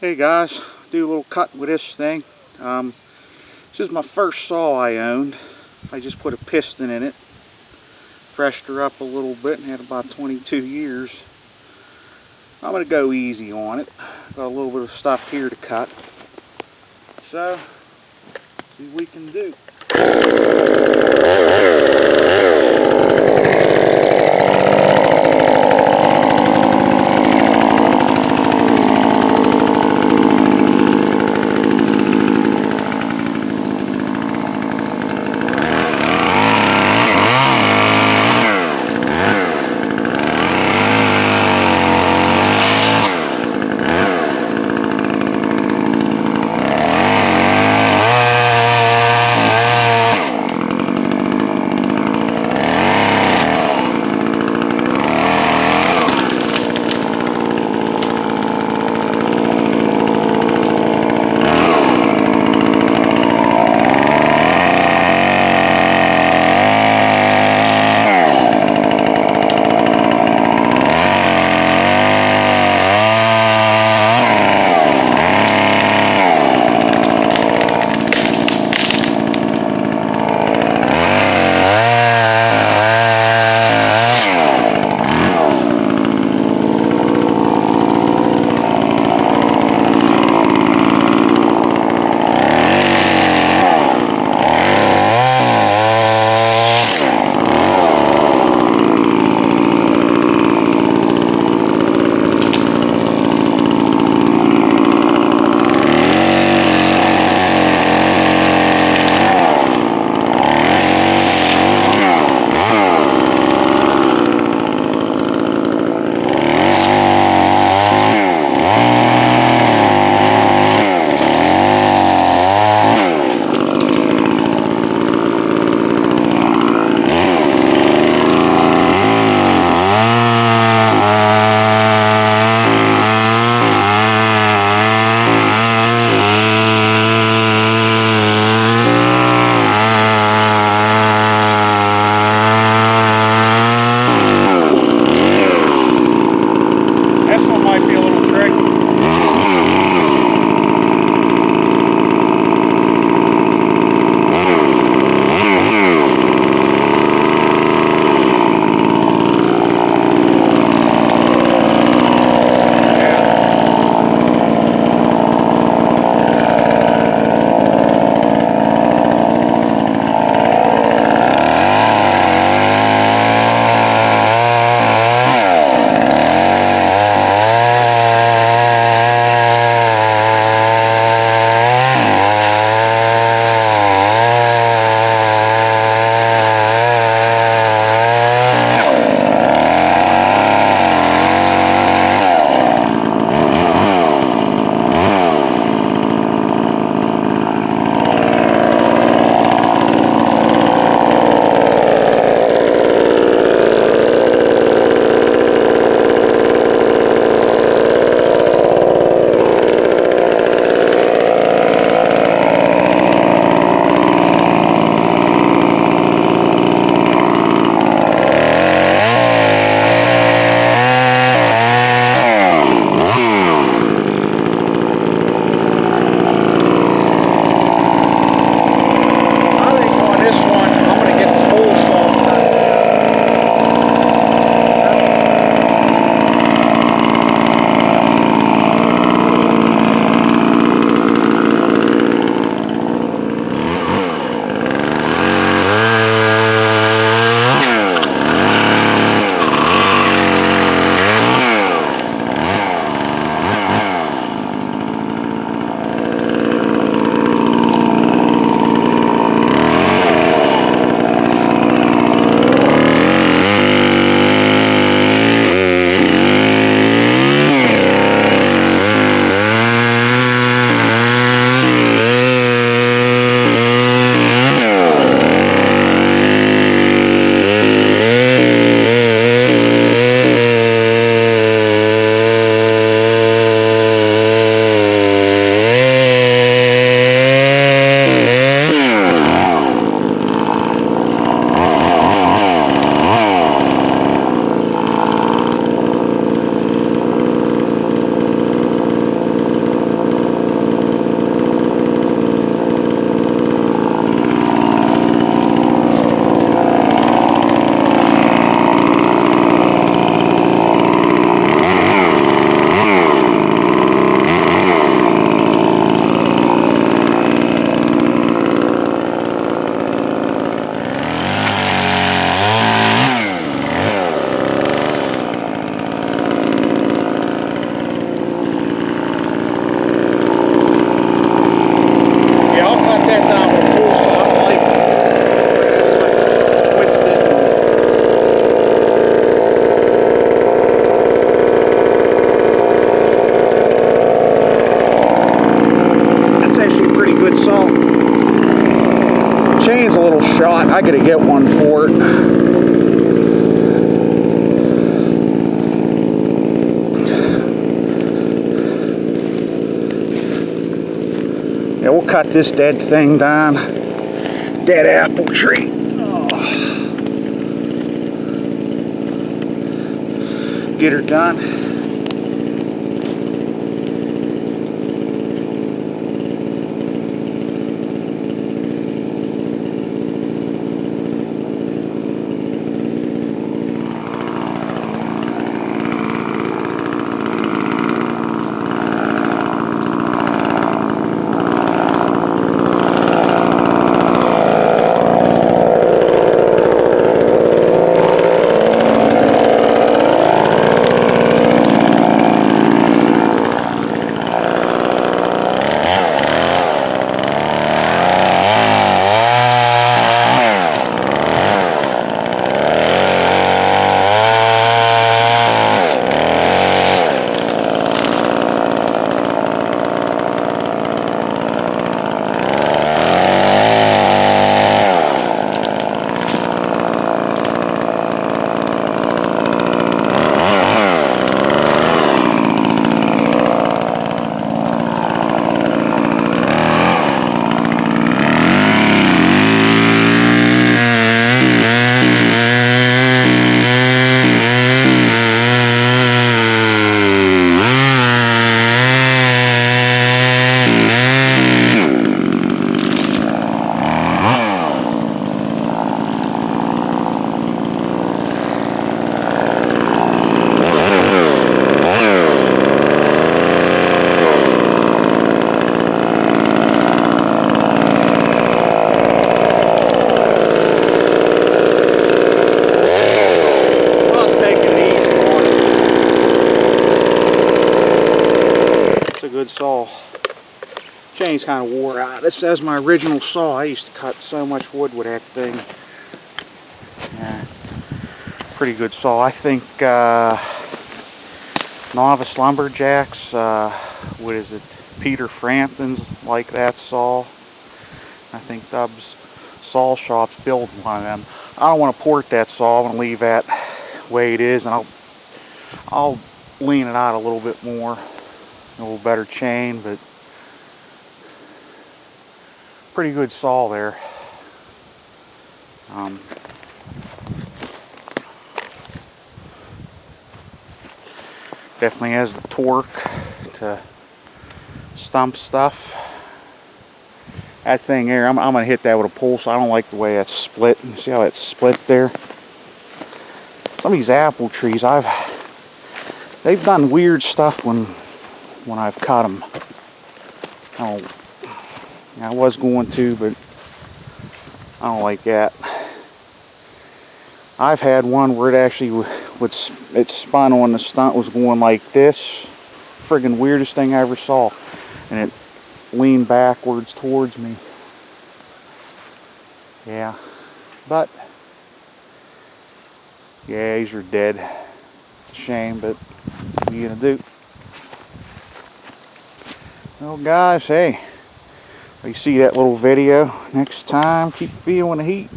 Hey guys, do a little cut with this thing. This is my first saw I owned. I just put a piston in it, freshed her up a little bit, and had about 22 years. I'm going to go easy on it. Got a little bit of stuff here to cut. So, see what we can do. Needs a little shot. I gotta get one for it. Yeah, we'll cut this dead thing down. Dead apple tree. Oh. Get her done. Good saw. Chain's kind of wore out. This is my original saw. I used to cut so much wood with that thing. Yeah, pretty good saw. I think novice lumberjacks, what is it, Peter Frampton's like that saw. I think Dub's Saw Shop's building one of them. I don't want to port that saw. I want to leave that the way it is, and I'll lean it out a little bit more. A little better chain, but pretty good saw there. Definitely has the torque to stump stuff. That thing here, I'm gonna hit that with a polesaw. I don't like the way that's split. You see how it's split there? Some of these apple trees, they've done weird stuff when I've cut them. I was going to, but I don't like that. I've had one where it actually it spun on the stunt, was going like this. Friggin' weirdest thing I ever saw. And it leaned backwards towards me. Yeah. But yeah, these are dead. It's a shame, but what are you gonna do? Well guys, hey, if you see that little video next time, keep feeling the heat.